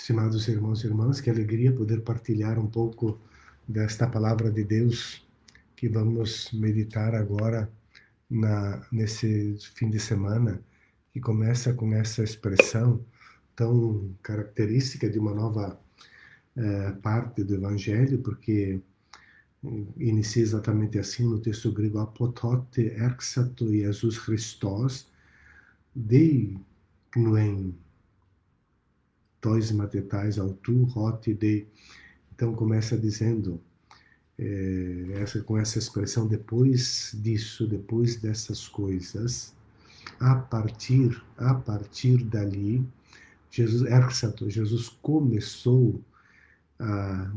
Estimados irmãos e irmãs, que alegria poder partilhar um pouco desta palavra de Deus que vamos meditar agora nesse fim de semana, que começa com essa expressão tão característica de uma nova parte do Evangelho, porque inicia exatamente assim no texto grego: apotote erxato Jesus Christos, dei gnoen tois matetais autu hoti dei. Então começa dizendo, com essa expressão, depois disso, depois dessas coisas, a partir dali, Jesus começou a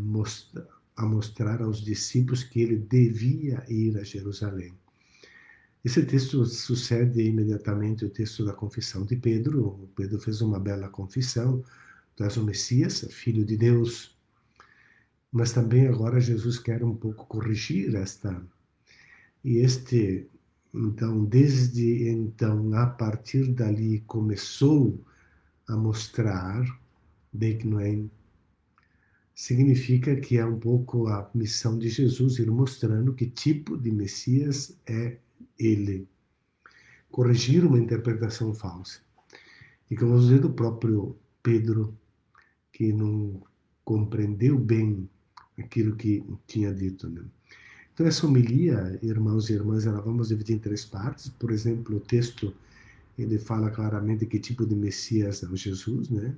mostrar aos discípulos que ele devia ir a Jerusalém. Esse texto sucede imediatamente o texto da confissão de Pedro. Pedro fez uma bela confissão: tu és o Messias, filho de Deus. Mas também agora Jesus quer um pouco corrigir esta. Então, desde então, a partir dali, começou a mostrar, deiknoen, significa que é um pouco a missão de Jesus, ir mostrando que tipo de Messias é ele. Corrigir uma interpretação falsa. E como vamos ver do próprio Pedro, que não compreendeu bem aquilo que tinha dito, né? Então essa homilia, irmãos e irmãs, ela vamos dividir em 3 partes. Por exemplo, o texto, ele fala claramente que tipo de Messias é o Jesus, né?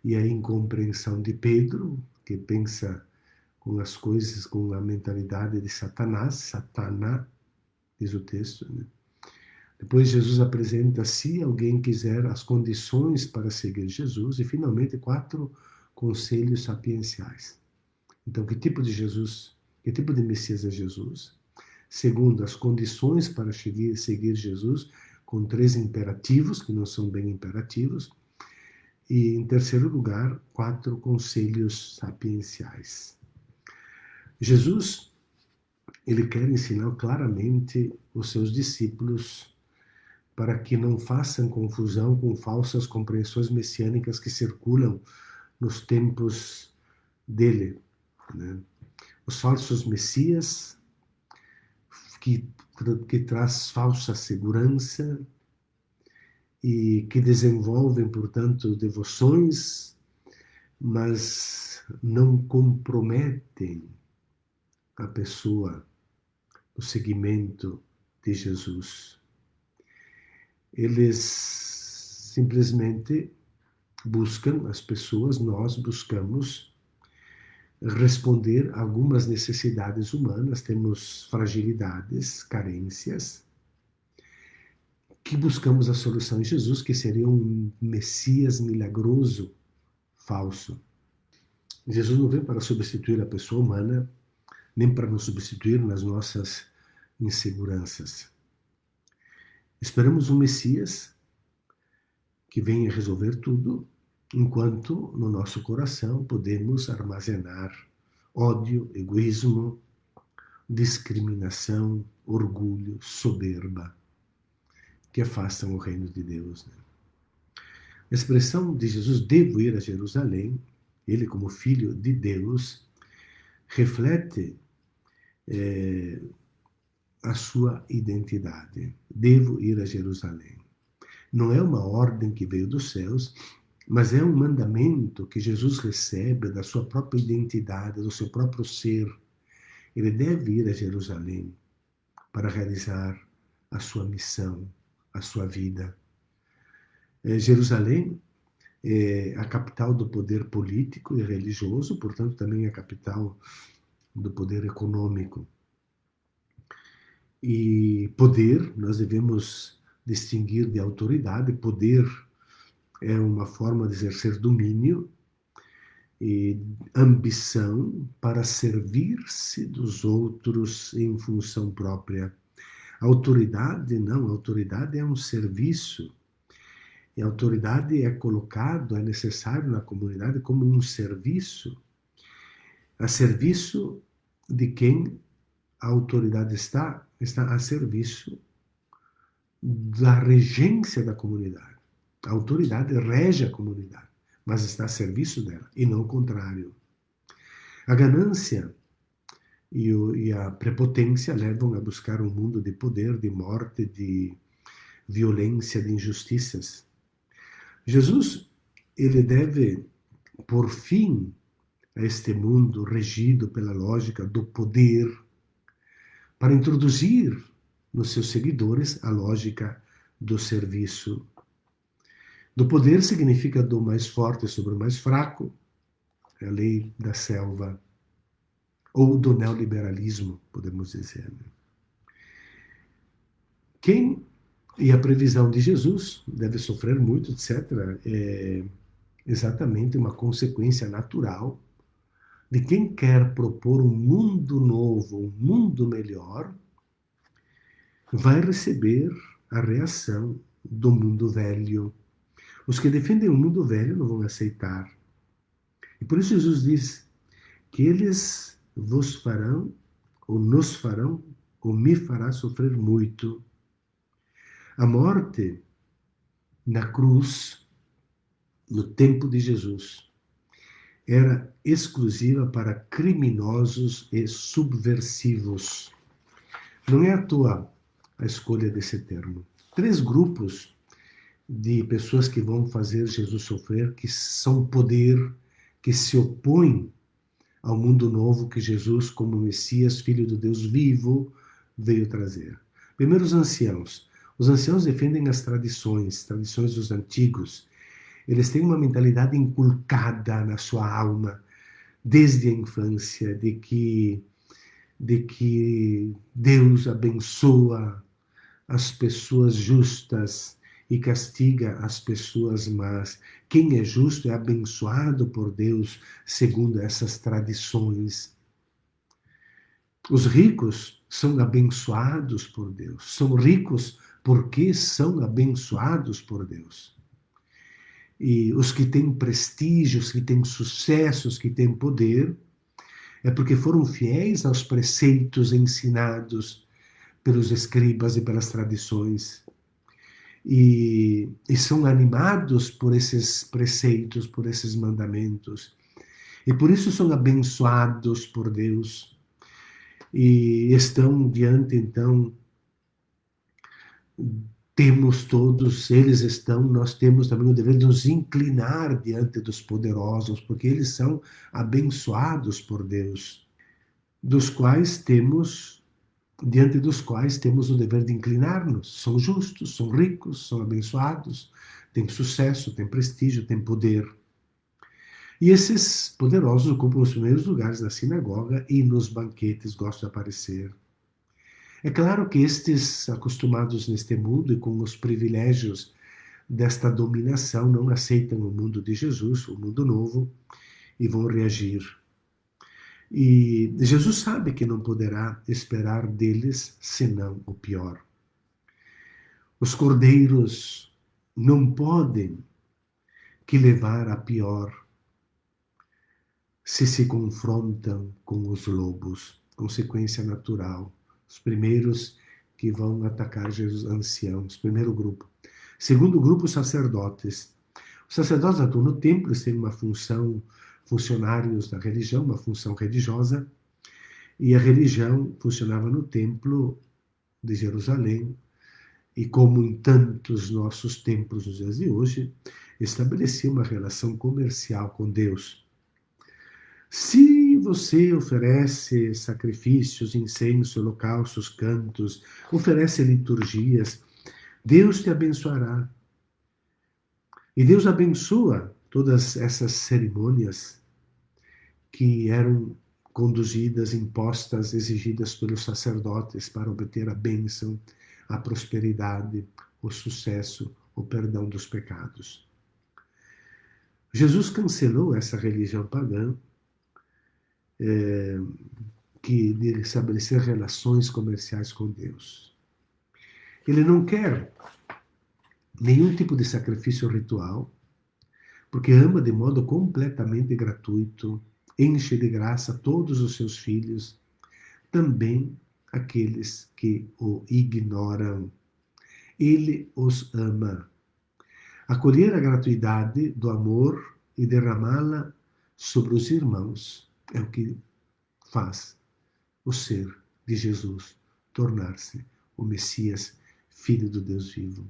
E a incompreensão de Pedro, que pensa com as coisas, com a mentalidade de Satanás, diz o texto, né? Depois Jesus apresenta, se alguém quiser, as condições para seguir Jesus, e finalmente 4 conselhos sapienciais. Então, que tipo de Jesus, que tipo de Messias é Jesus? Segundo, as condições para seguir Jesus, com 3 imperativos, que não são bem imperativos. E, em terceiro lugar, 4 conselhos sapienciais. Jesus, ele quer ensinar claramente os seus discípulos para que não façam confusão com falsas compreensões messiânicas que circulam nos tempos dele, né? Os falsos messias que traz falsa segurança e que desenvolvem, portanto, devoções, mas não comprometem a pessoa no seguimento de Jesus. Eles simplesmente buscam, as pessoas, nós buscamos responder a algumas necessidades humanas, temos fragilidades, carências, que buscamos a solução em Jesus, que seria um Messias milagroso falso. Jesus não veio para substituir a pessoa humana, nem para nos substituir nas nossas inseguranças. Esperamos um Messias que venha resolver tudo, enquanto no nosso coração podemos armazenar ódio, egoísmo, discriminação, orgulho, soberba, que afastam o reino de Deus, né? A expressão de Jesus, devo ir a Jerusalém, ele como filho de Deus, reflete a sua identidade. Devo ir a Jerusalém. Não é uma ordem que veio dos céus, mas é um mandamento que Jesus recebe da sua própria identidade, do seu próprio ser. Ele deve ir a Jerusalém para realizar a sua missão, a sua vida. Jerusalém é a capital do poder político e religioso, portanto também é a capital do poder econômico. E poder, nós devemos distinguir de autoridade. Poder é uma forma de exercer domínio e ambição para servir-se dos outros em função própria. Autoridade não, autoridade é um serviço. E a autoridade é colocado, é necessário na comunidade como um serviço, a serviço de quem a autoridade está a serviço da regência da comunidade. A autoridade rege a comunidade. mas está a serviço dela, e não o contrário. A ganância e a prepotência levam a buscar um mundo de poder, de morte, de violência, de injustiças. Jesus, ele deve por fim a este mundo regido pela lógica do poder, para introduzir nos seus seguidores a lógica do serviço. Do poder significa do mais forte sobre o mais fraco, é a lei da selva, ou do neoliberalismo, podemos dizer. Quem, e a previsão de Jesus, deve sofrer muito, etc., é exatamente uma consequência natural de quem quer propor um mundo novo, um mundo melhor, vai receber a reação do mundo velho. Os que defendem o mundo velho não vão aceitar. E por isso Jesus diz que eles vos farão, ou nos farão, ou me fará sofrer muito. A morte na cruz, no tempo de Jesus, era exclusiva para criminosos e subversivos. Não é à toa a escolha desse termo. 3 grupos de pessoas que vão fazer Jesus sofrer, que são poder, que se opõem ao mundo novo que Jesus, como Messias, Filho do Deus vivo, veio trazer. Primeiro, os anciãos. Os anciãos defendem as tradições dos antigos. Eles têm uma mentalidade inculcada na sua alma, desde a infância, de que Deus abençoa as pessoas justas e castiga as pessoas más. Quem é justo é abençoado por Deus, segundo essas tradições. Os ricos são abençoados por Deus. São ricos porque são abençoados por Deus. E os que têm prestígio, os que têm sucesso, os que têm poder, é porque foram fiéis aos preceitos ensinados pelos escribas e pelas tradições. E são animados por esses preceitos, por esses mandamentos. E por isso são abençoados por Deus. E estão diante, então, temos todos, eles estão, nós temos também o dever de nos inclinar diante dos poderosos, porque eles são abençoados por Deus, diante dos quais temos o dever de inclinar-nos. São justos, são ricos, são abençoados, têm sucesso, têm prestígio, têm poder. E esses poderosos ocupam os primeiros lugares na sinagoga e nos banquetes gostam de aparecer. É claro que estes, acostumados neste mundo e com os privilégios desta dominação, não aceitam o mundo de Jesus, o mundo novo, e vão reagir. E Jesus sabe que não poderá esperar deles senão o pior. Os cordeiros não podem que levar a pior se confrontam com os lobos. Consequência natural. Os primeiros que vão atacar Jesus, anciãos, primeiro grupo. Segundo grupo, os sacerdotes. Os sacerdotes atuam no templo, eles têm uma função, funcionários da religião, uma função religiosa, e a religião funcionava no templo de Jerusalém, e como em tantos nossos templos nos dias de hoje, estabelecia uma relação comercial com Deus. Se você oferece sacrifícios, incenso, holocaustos, cantos, oferece liturgias, Deus te abençoará. E Deus abençoa todas essas cerimônias que eram conduzidas, impostas, exigidas pelos sacerdotes para obter a bênção, a prosperidade, o sucesso, o perdão dos pecados. Jesus cancelou essa religião pagã, que de estabelecer relações comerciais com Deus. Ele não quer nenhum tipo de sacrifício ritual, porque ama de modo completamente gratuito, enche de graça todos os seus filhos, também aqueles que o ignoram. Ele os ama. Acolher a gratuidade do amor e derramá-la sobre os irmãos. É o que faz o ser de Jesus tornar-se o Messias, filho do Deus vivo.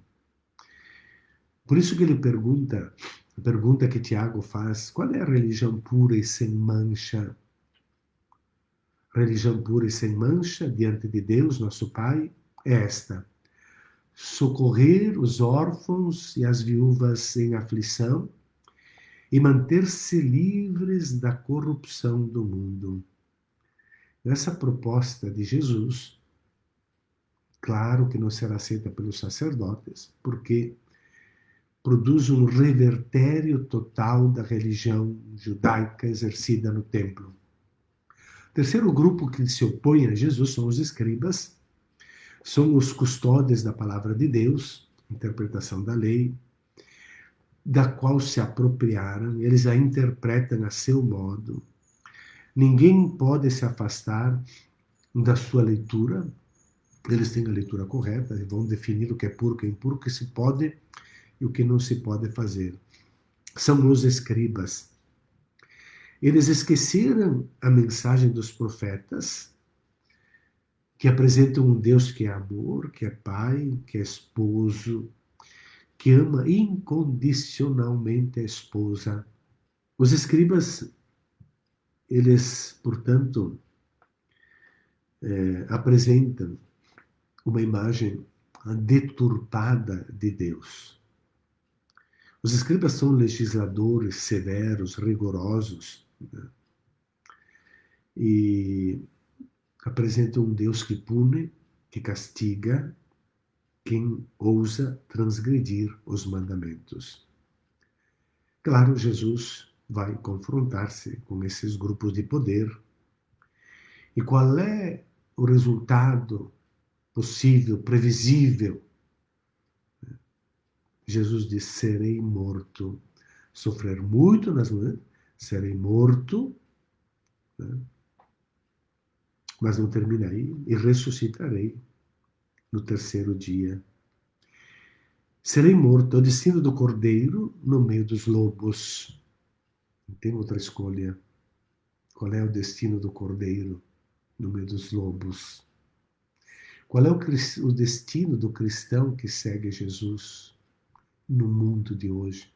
Por isso que ele pergunta, a pergunta que Tiago faz, qual é a religião pura e sem mancha? Religião pura e sem mancha diante de Deus, nosso Pai, é esta: socorrer os órfãos e as viúvas em aflição e manter-se livres da corrupção do mundo. Essa proposta de Jesus, claro que não será aceita pelos sacerdotes, porque produz um revertério total da religião judaica exercida no templo. O terceiro grupo que se opõe a Jesus são os escribas, são os custódios da palavra de Deus, interpretação da lei, da qual se apropriaram, eles a interpretam a seu modo. Ninguém pode se afastar da sua leitura, eles têm a leitura correta, eles vão definir o que é puro, o que é impuro, o que se pode e o que não se pode fazer. São os escribas. Eles esqueceram a mensagem dos profetas, que apresentam um Deus que é amor, que é pai, que é esposo, que ama incondicionalmente a esposa. Os escribas, eles, portanto, apresentam uma imagem deturpada de Deus. Os escribas são legisladores severos, rigorosos, né? E apresentam um Deus que pune, que castiga quem ousa transgredir os mandamentos. Claro, Jesus vai confrontar-se com esses grupos de poder. E qual é o resultado possível, previsível? Jesus diz: serei morto. Sofrer muito nas mãos, serei morto, né? Mas não termina aí, e ressuscitarei no terceiro dia. Serei morto, é o destino do cordeiro no meio dos lobos. Não tem outra escolha. Qual é o destino do cordeiro no meio dos lobos? Qual é o destino do cristão que segue Jesus no mundo de hoje?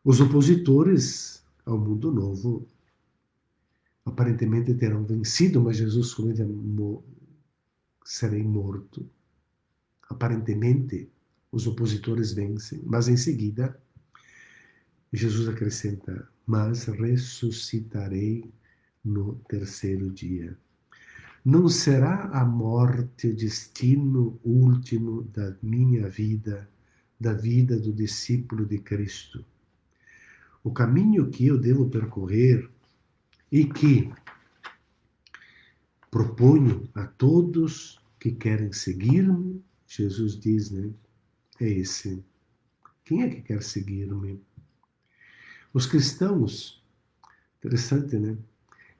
Os opositores ao mundo novo aparentemente terão vencido, mas Jesus comenta: serei morto. Aparentemente, os opositores vencem, mas em seguida, Jesus acrescenta: mas ressuscitarei no terceiro dia. Não será a morte o destino último da minha vida, da vida do discípulo de Cristo. O caminho que eu devo percorrer e que proponho a todos que querem seguir-me, Jesus diz, né? É esse. Quem é que quer seguir-me? Os cristãos, interessante, né?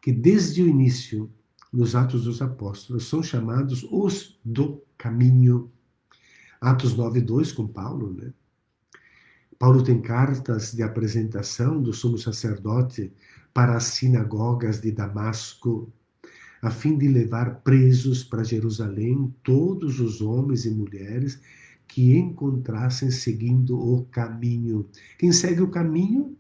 Que desde o início, nos Atos dos Apóstolos, são chamados os do caminho. Atos 9:2 com Paulo, né? Paulo tem cartas de apresentação do sumo sacerdote para as sinagogas de Damasco, a fim de levar presos para Jerusalém todos os homens e mulheres que encontrassem seguindo o caminho. Quem segue o caminho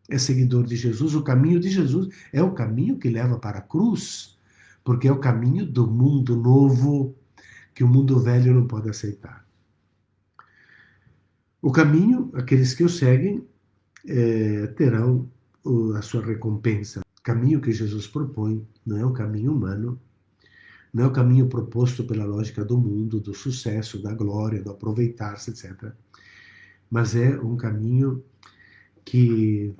é seguidor de Jesus. O caminho de Jesus é o caminho que leva para a cruz, porque é o caminho do mundo novo que o mundo velho não pode aceitar. O caminho, aqueles que o seguem, terão a sua recompensa. O caminho que Jesus propõe não é o caminho humano, não é o caminho proposto pela lógica do mundo, do sucesso, da glória, do aproveitar-se, etc. Mas é um caminho que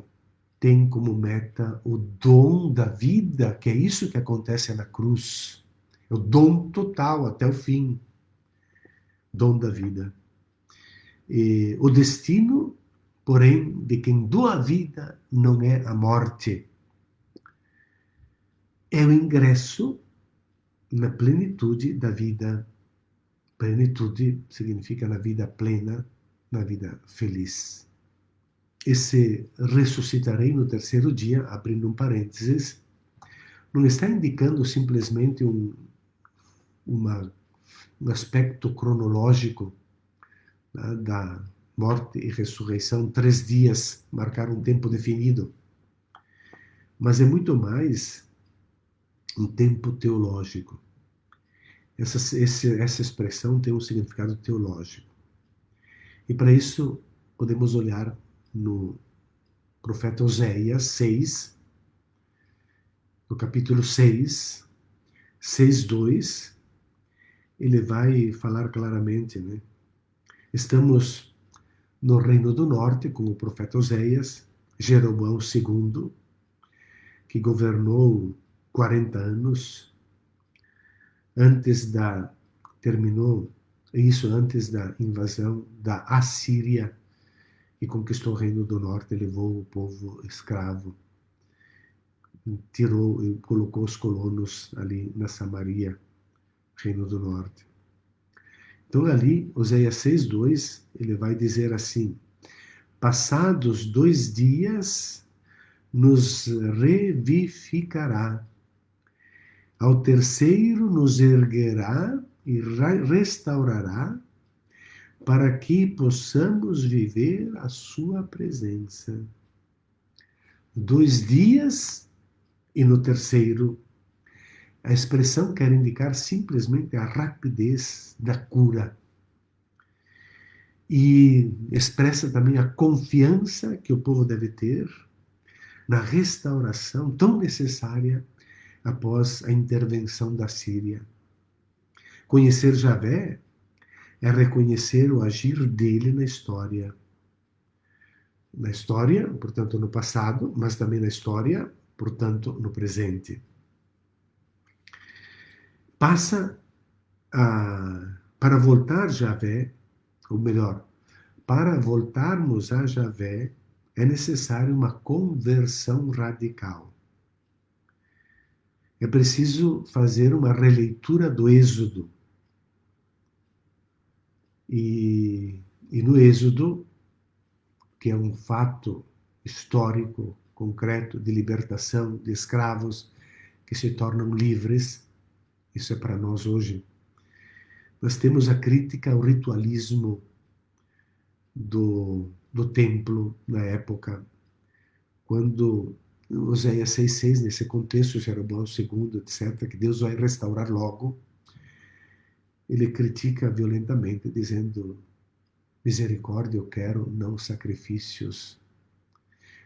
tem como meta o dom da vida, que é isso que acontece na cruz. É o dom total até o fim. Dom da vida. E o destino, porém, de quem doa a vida não é a morte. É o ingresso na plenitude da vida. Plenitude significa na vida plena, na vida feliz. esse ressuscitarei no terceiro dia, abrindo um parênteses, não está indicando simplesmente um aspecto cronológico, né, da morte e ressurreição, 3 dias, marcar um tempo definido, mas é muito mais um tempo teológico. Essa expressão tem um significado teológico. E para isso, podemos olhar no profeta Oséias 6, no capítulo 6, 6:2, ele vai falar claramente, né? Estamos no Reino do Norte, com o profeta Oséias, Jeroboão II, que governou 40 anos, terminou isso antes da invasão da Assíria, e conquistou o Reino do Norte, levou o povo escravo, tirou e colocou os colonos ali na Samaria, Reino do Norte. Então ali, Oséias 6:2, ele vai dizer assim: passados 2 dias nos revivificará, ao terceiro nos erguerá e restaurará, para que possamos viver a sua presença. 2 dias e no terceiro. A expressão quer indicar simplesmente a rapidez da cura. E expressa também a confiança que o povo deve ter na restauração tão necessária após a intervenção da Síria. Conhecer Javé é reconhecer o agir dele na história. Na história, portanto, no passado, mas também na história, portanto, no presente. Para voltar Javé, ou melhor, para voltarmos a Javé, é necessário uma conversão radical. É preciso fazer uma releitura do Êxodo. E no Êxodo, que é um fato histórico, concreto, de libertação de escravos que se tornam livres, isso é para nós hoje. Nós temos a crítica ao ritualismo do templo na época, quando Oséias 6:6, nesse contexto, Jeroboão II, etc., que Deus vai restaurar logo, ele critica violentamente, dizendo: misericórdia eu quero, não sacrifícios.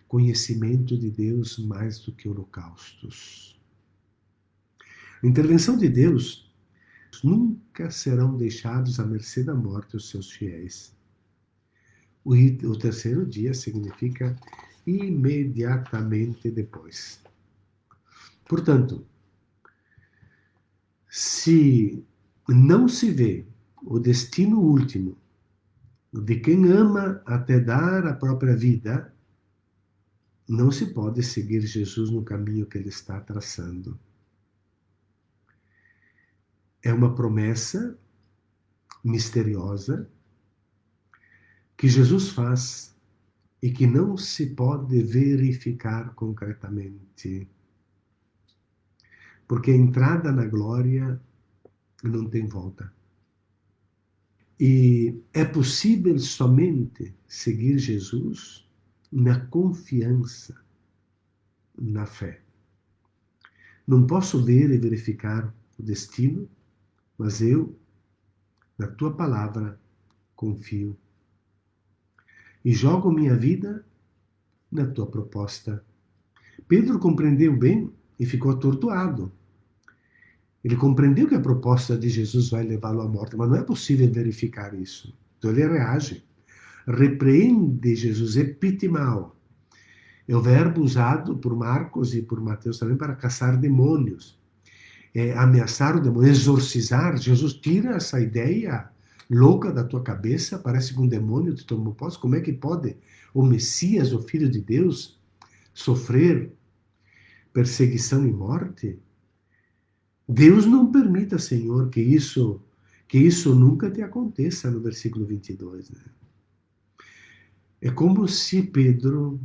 Conhecimento de Deus mais do que holocaustos. A intervenção de Deus nunca serão deixados à mercê da morte os seus fiéis. O terceiro dia significa imediatamente depois. Portanto, se não se vê o destino último de quem ama até dar a própria vida, não se pode seguir Jesus no caminho que ele está traçando. É uma promessa misteriosa que Jesus faz e que não se pode verificar concretamente. Porque a entrada na glória não tem volta. E é possível somente seguir Jesus na confiança, na fé. Não posso ver e verificar o destino, mas eu, na tua palavra, confio. E jogo minha vida na tua proposta. Pedro compreendeu bem e ficou atordoado. Ele compreendeu que a proposta de Jesus vai levá-lo à morte, mas não é possível verificar isso. Então ele reage. Repreende Jesus, epitimao. É o verbo usado por Marcos e por Mateus também para caçar demônios. Ameaçar o demônio, exorcizar. Jesus tira essa ideia louca da tua cabeça, parece que um demônio te tomou posse. Como é que pode o Messias, o Filho de Deus, sofrer perseguição e morte? Deus não permita, Senhor, que isso nunca te aconteça, no versículo 22. Né? É como se Pedro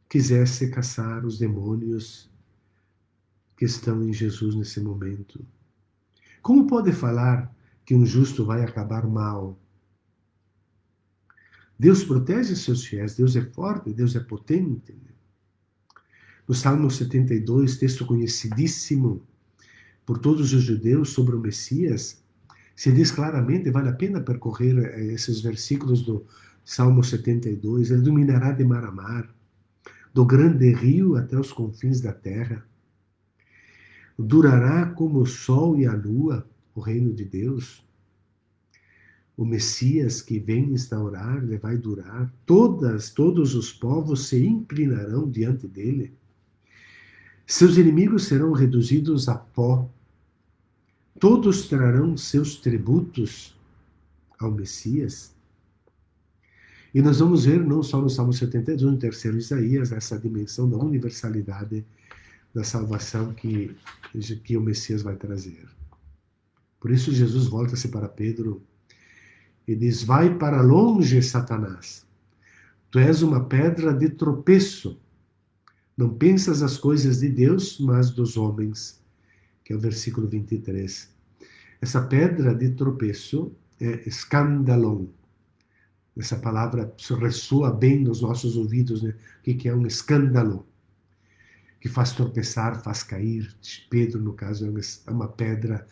quisesse caçar os demônios que estão em Jesus nesse momento. Como pode falar que um justo vai acabar mal? Deus protege seus fiéis, Deus é forte, Deus é potente. No Salmo 72, texto conhecidíssimo por todos os judeus sobre o Messias, se diz claramente, vale a pena percorrer esses versículos do Salmo 72, ele dominará de mar a mar, do grande rio até os confins da terra. Durará como o sol e a lua, o reino de Deus. O Messias que vem instaurar, ele vai durar. Todos os povos se inclinarão diante dele. Seus inimigos serão reduzidos a pó. Todos trarão seus tributos ao Messias. E nós vamos ver, não só no Salmo 72, no terceiro Isaías, essa dimensão da universalidade da salvação que o Messias vai trazer. Por isso Jesus volta-se para Pedro e diz: vai para longe, Satanás. Tu és uma pedra de tropeço. Não pensas as coisas de Deus, mas dos homens. Que é o versículo 23. Essa pedra de tropeço é escandalon. Essa palavra ressoa bem nos nossos ouvidos, né? O que é um escândalo? Que faz tropeçar, faz cair. Pedro, no caso, é uma pedra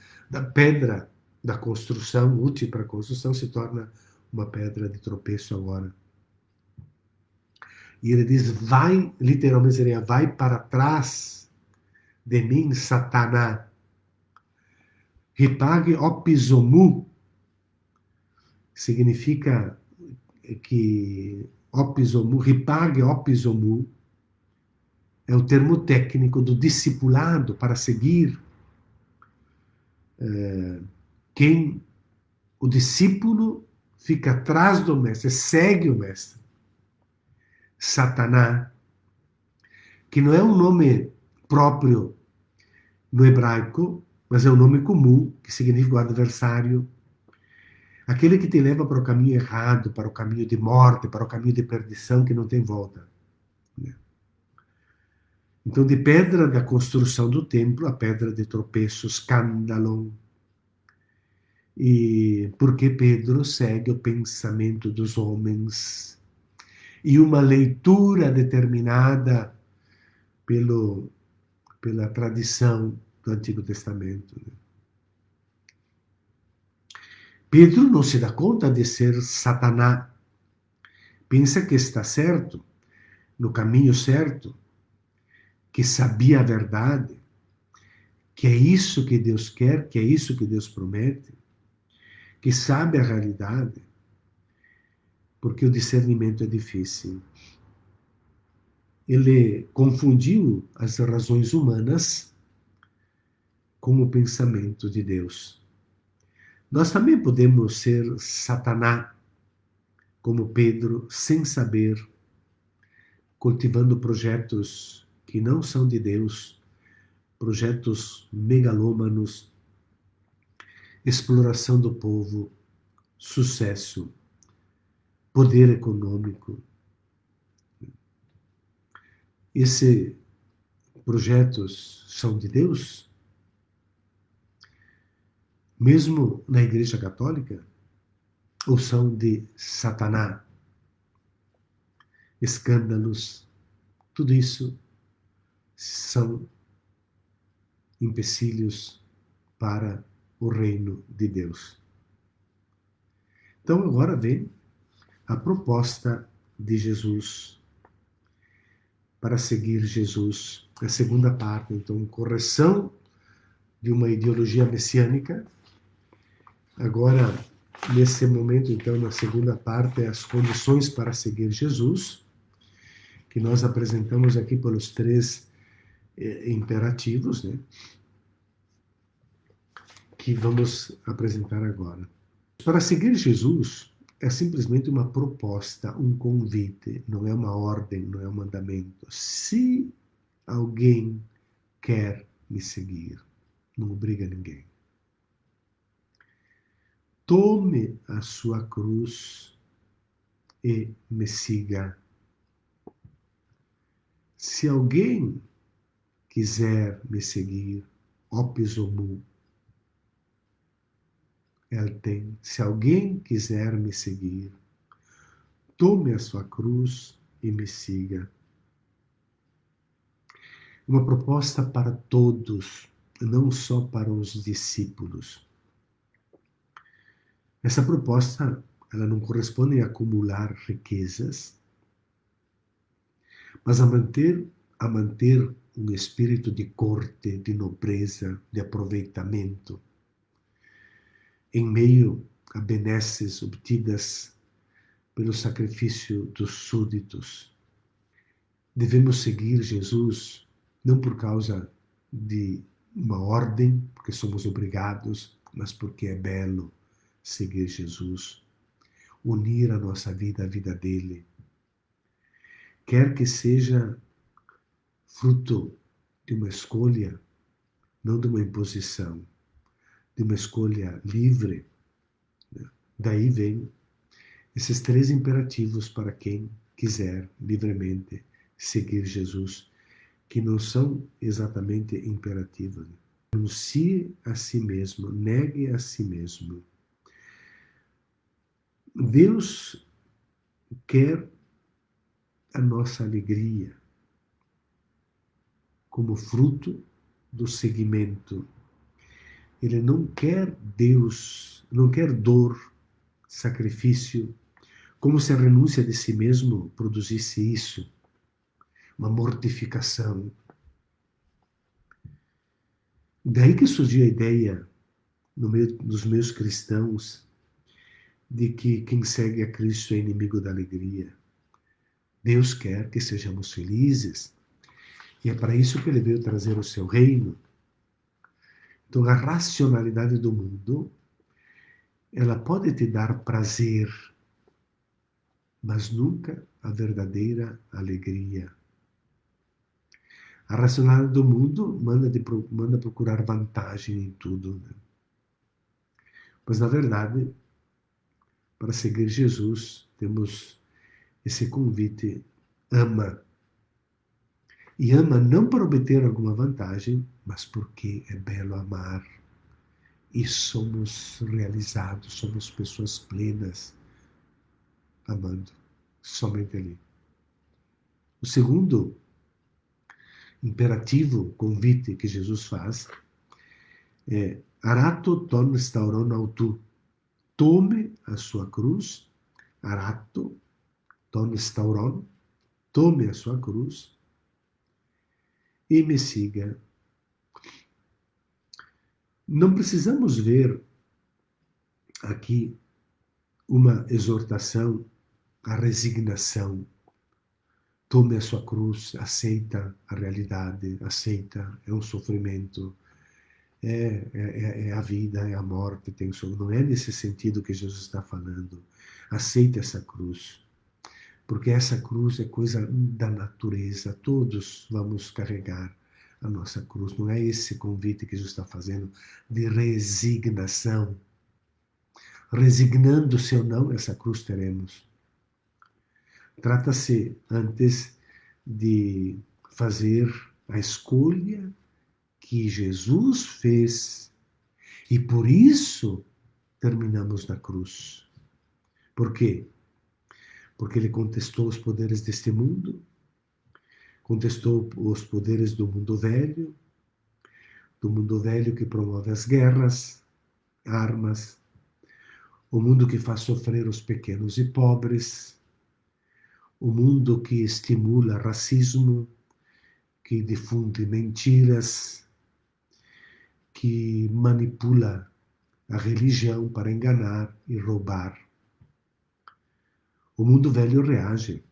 da construção, útil para a construção, se torna uma pedra de tropeço agora. E ele diz, vai, literalmente seria, vai para trás de mim, Satanás. Ripague opisomu, significa que opisomu, ripague opisomu, é o termo técnico do discipulado para seguir quem o discípulo fica atrás do mestre, segue o mestre. Satanás, que não é um nome próprio no hebraico, mas é um nome comum, que significa o adversário, aquele que te leva para o caminho errado, para o caminho de morte, para o caminho de perdição que não tem volta. Então, de pedra da construção do templo, a pedra de tropeço, escândalo. E porque Pedro segue o pensamento dos homens e uma leitura determinada pela tradição do Antigo Testamento. Pedro não se dá conta de ser Satanás. Pensa que está certo, no caminho certo, que sabia a verdade, que é isso que Deus quer, que é isso que Deus promete, que sabe a realidade, porque o discernimento é difícil. Ele confundiu as razões humanas com o pensamento de Deus. Nós também podemos ser Satanás, como Pedro, sem saber, cultivando projetos que não são de Deus, projetos megalômanos, exploração do povo, sucesso, poder econômico. Esses projetos são de Deus? Mesmo na Igreja Católica? Ou são de Satanás? Escândalos, tudo isso são empecilhos para o reino de Deus. Então agora vem a proposta de Jesus para seguir Jesus. A segunda parte, então, correção de uma ideologia messiânica. Agora, nesse momento, então, na segunda parte, as condições para seguir Jesus, que nós apresentamos aqui pelos três imperativos, né? Que vamos apresentar agora. Para seguir Jesus é simplesmente uma proposta, um convite, não é uma ordem, não é um mandamento. Se alguém quer me seguir, não obriga ninguém. Tome a sua cruz e me siga. Se alguém quiser me seguir, opis homo, ele tem. Se alguém quiser me seguir, tome a sua cruz e me siga. Uma proposta para todos, não só para os discípulos. Essa proposta, ela não corresponde a acumular riquezas, mas a manter um espírito de corte, de nobreza, de aproveitamento, em meio a benesses obtidas pelo sacrifício dos súditos. Devemos seguir Jesus não por causa de uma ordem, porque somos obrigados, mas porque é belo seguir Jesus, unir a nossa vida à vida dele. Quer que seja fruto de uma escolha, não de uma imposição, de uma escolha livre. Daí vem esses 3 imperativos para quem quiser livremente seguir Jesus, que não são exatamente imperativos. Renuncie a si mesmo, negue a si mesmo. Deus quer a nossa alegria como fruto do seguimento. Ele não quer Deus, não quer dor, sacrifício, como se a renúncia de si mesmo produzisse isso, uma mortificação. Daí que surgiu a ideia no meio dos meus cristãos de que quem segue a Cristo é inimigo da alegria. Deus quer que sejamos felizes, e é para isso que ele veio trazer o seu reino. Então, a racionalidade do mundo, ela pode te dar prazer, mas nunca a verdadeira alegria. A racionalidade do mundo manda procurar vantagem em tudo. Né? Mas, na verdade, para seguir Jesus, temos esse convite: ama. E ama não para obter alguma vantagem, mas porque é belo amar. E somos realizados, somos pessoas plenas, amando, somente ali. O segundo imperativo, convite que Jesus faz é: arato ton stauron autu. Tome a sua cruz, arato ton stauron, tome a sua cruz e me siga. Não precisamos ver aqui uma exortação à resignação. Tome a sua cruz, aceita a realidade, aceita, é um sofrimento, é a vida, é a morte, tem não é nesse sentido que Jesus está falando. Aceita essa cruz, porque essa cruz é coisa da natureza, todos vamos carregar a nossa cruz. Não é esse convite que Jesus está fazendo de resignação. Resignando-se ou não, essa cruz teremos. Trata-se antes de fazer a escolha que Jesus fez e por isso terminamos na cruz. Por quê? Porque ele contestou os poderes deste mundo, contestou os poderes do mundo velho que promove as guerras, armas, o mundo que faz sofrer os pequenos e pobres, o mundo que estimula racismo, que difunde mentiras, que manipula a religião para enganar e roubar. O mundo velho reage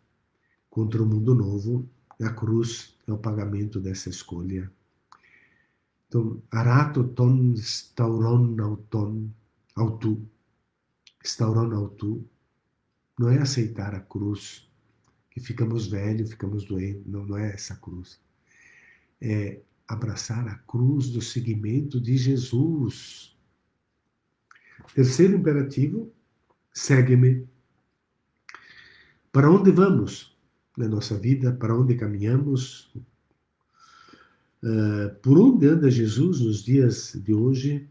contra o mundo novo, e a cruz é o pagamento dessa escolha. Então, arato ton stauron autu. Stauron autu não é aceitar a cruz, que ficamos velhos, ficamos doentes. Não é essa cruz. É abraçar a cruz do seguimento de Jesus. Terceiro imperativo: segue-me. Para onde vamos na nossa vida? Para onde caminhamos? Por onde anda Jesus nos dias de hoje?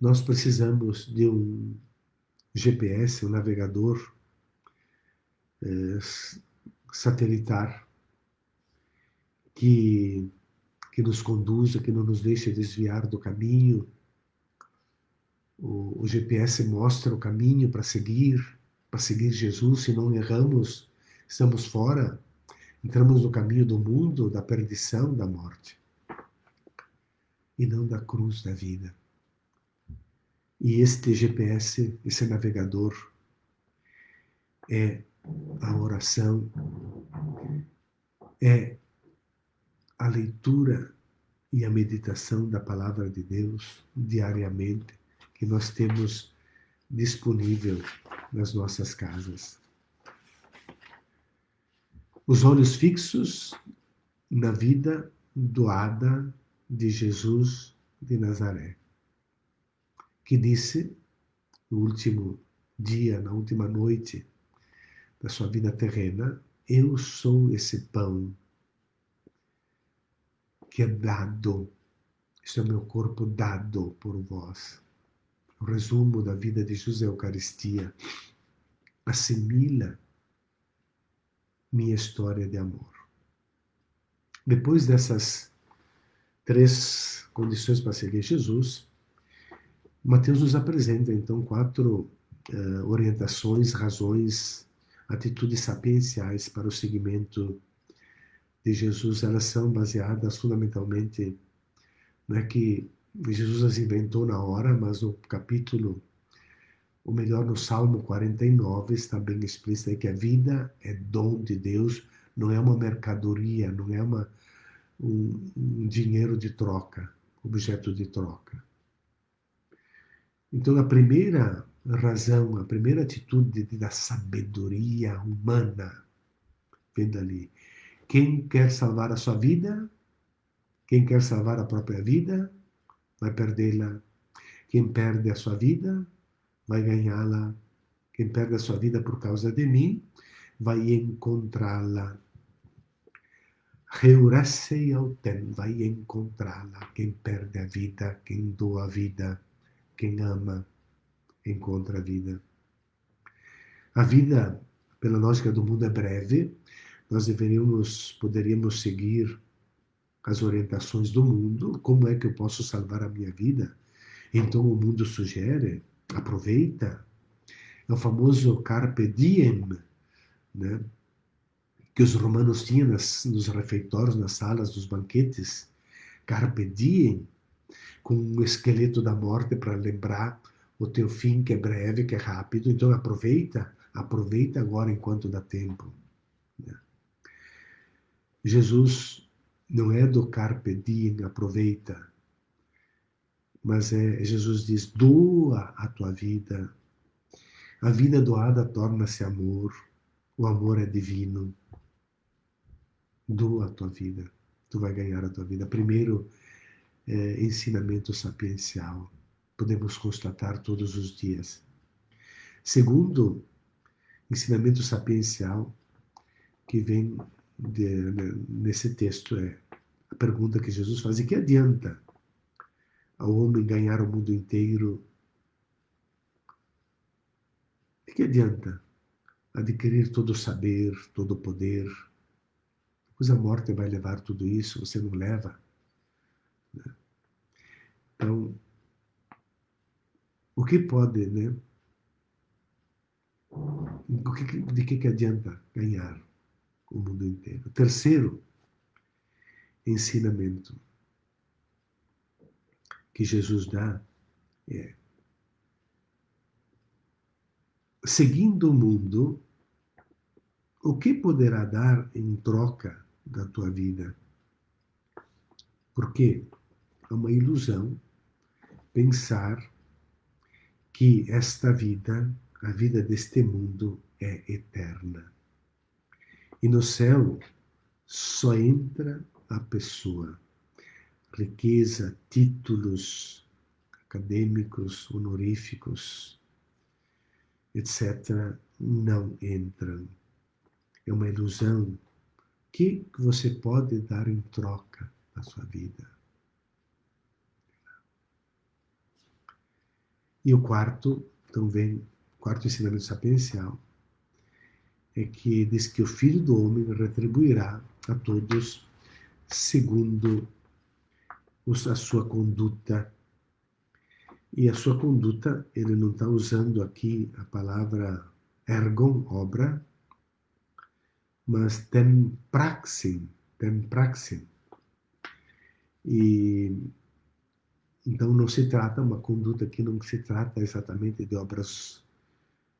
Nós precisamos de um GPS, um navegador satelitar que nos conduza, que não nos deixe desviar do caminho. O GPS mostra o caminho para seguir Jesus. Se não erramos, estamos fora, entramos no caminho do mundo, da perdição, da morte, e não da cruz da vida. E este GPS, esse navegador, é a oração, é a leitura e a meditação da palavra de Deus diariamente, que nós temos disponível nas nossas casas. Os olhos fixos na vida doada de Jesus de Nazaré, que disse no último dia, na última noite da sua vida terrena: eu sou esse pão que é dado, este é o meu corpo dado por vós. O resumo da vida de Jesus é a Eucaristia. Assimila minha história de amor. Depois dessas 3 condições para seguir Jesus, Mateus nos apresenta então 4 orientações, razões, atitudes sapienciais para o seguimento de Jesus. Elas são baseadas fundamentalmente, não é que Jesus as inventou na hora, mas no capítulo, ou melhor, no Salmo 49, está bem explícito que a vida é dom de Deus, não é uma mercadoria, não é um dinheiro de troca, objeto de troca. Então, a primeira razão, a primeira atitude da sabedoria humana vem dali. Quem quer salvar a sua vida, quem quer salvar a própria vida, vai perdê-la. Quem perde a sua vida, vai ganhá-la. Quem perde a sua vida por causa de mim, vai encontrá-la. Reuracei autem, vai encontrá-la. Quem perde a vida, quem doa a vida, quem ama, encontra a vida. A vida, pela lógica do mundo, é breve. Nós poderíamos seguir as orientações do mundo. Como é que eu posso salvar a minha vida? Então o mundo sugere, aproveita. É o famoso carpe diem, né? Que os romanos tinham nos refeitórios, nas salas dos banquetes. Carpe diem, com um esqueleto da morte para lembrar o teu fim, que é breve, que é rápido. Então aproveita agora enquanto dá tempo. Jesus não é do carpe diem, aproveita, mas Jesus diz: doa a tua vida. A vida doada torna-se amor. O amor é divino. Doa a tua vida. Tu vai ganhar a tua vida. Primeiro, ensinamento sapiencial. Podemos constatar todos os dias. Segundo, ensinamento sapiencial que vem nesse texto é a pergunta que Jesus faz: e que adianta ao homem ganhar o mundo inteiro? E que adianta adquirir todo o saber, todo o poder? Pois a morte vai levar tudo isso, você não leva. Então, o que pode, né? De que adianta ganhar o mundo inteiro? Terceiro ensinamento que Jesus dá é: seguindo o mundo, o que poderá dar em troca da tua vida? Porque é uma ilusão pensar que esta vida, a vida deste mundo, é eterna. E no céu só entra a pessoa. Riqueza, títulos acadêmicos, honoríficos, etc., não entram. É uma ilusão. O que você pode dar em troca na sua vida? E o quarto, então vem, o quarto ensinamento sapiencial, é que diz que o Filho do Homem retribuirá a todos segundo a sua conduta. E a sua conduta, ele não está usando aqui a palavra ergon, obra, mas tem praxim. E então não se trata, uma conduta que não se trata exatamente de obras,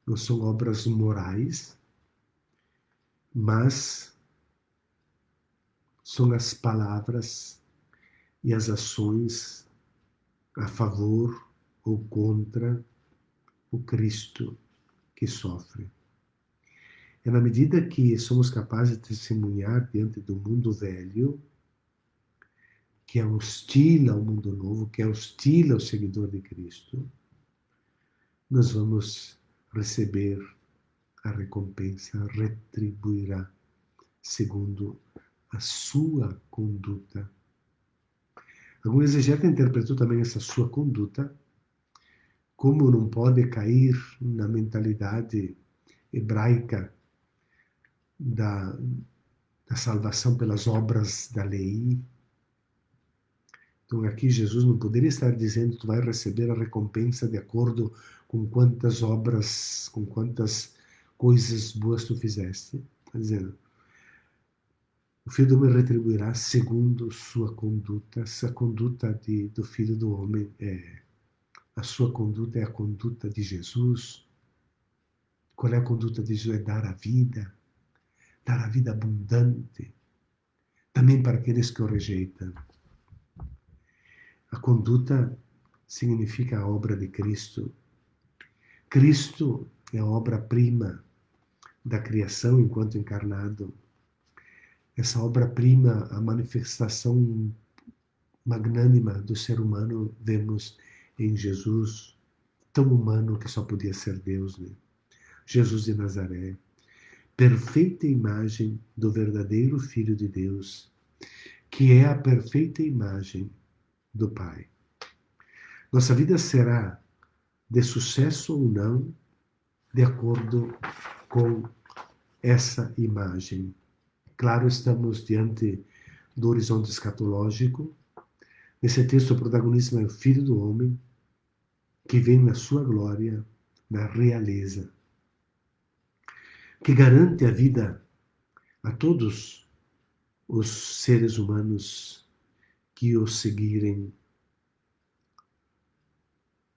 não são obras morais, mas são as palavras e as ações a favor ou contra o Cristo que sofre. É na medida que somos capazes de testemunhar diante do mundo velho, que é hostil ao mundo novo, que é hostil ao seguidor de Cristo, nós vamos receber a recompensa, retribuirá segundo a sua conduta. Algum exegeta interpretou também essa sua conduta como não pode cair na mentalidade hebraica da, da salvação pelas obras da lei. Então aqui Jesus não poderia estar dizendo que tu vai receber a recompensa de acordo com quantas obras, com quantas coisas boas tu fizeste. Está dizendo, o Filho do Homem retribuirá segundo sua conduta. Essa conduta do Filho do Homem a sua conduta é a conduta de Jesus. Qual é a conduta de Jesus? É dar a vida abundante, também para aqueles que o rejeitam. A conduta significa a obra de Cristo. Cristo é a obra-prima da criação enquanto encarnado. Essa obra-prima, a manifestação magnânima do ser humano, vemos em Jesus, tão humano que só podia ser Deus, né? Jesus de Nazaré, perfeita imagem do verdadeiro Filho de Deus, que é a perfeita imagem do Pai. Nossa vida será de sucesso ou não, de acordo com essa imagem. Claro, estamos diante do horizonte escatológico. Nesse texto, o protagonismo é o Filho do Homem, que vem na sua glória, na realeza, que garante a vida a todos os seres humanos que o seguirem.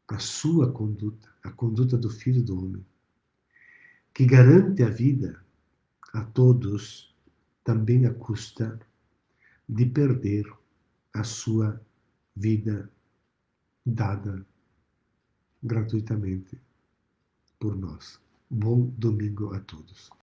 A sua conduta, a conduta do Filho do Homem, que garante a vida a todos, também à custa de perder a sua vida dada gratuitamente por nós. Bom domingo a todos.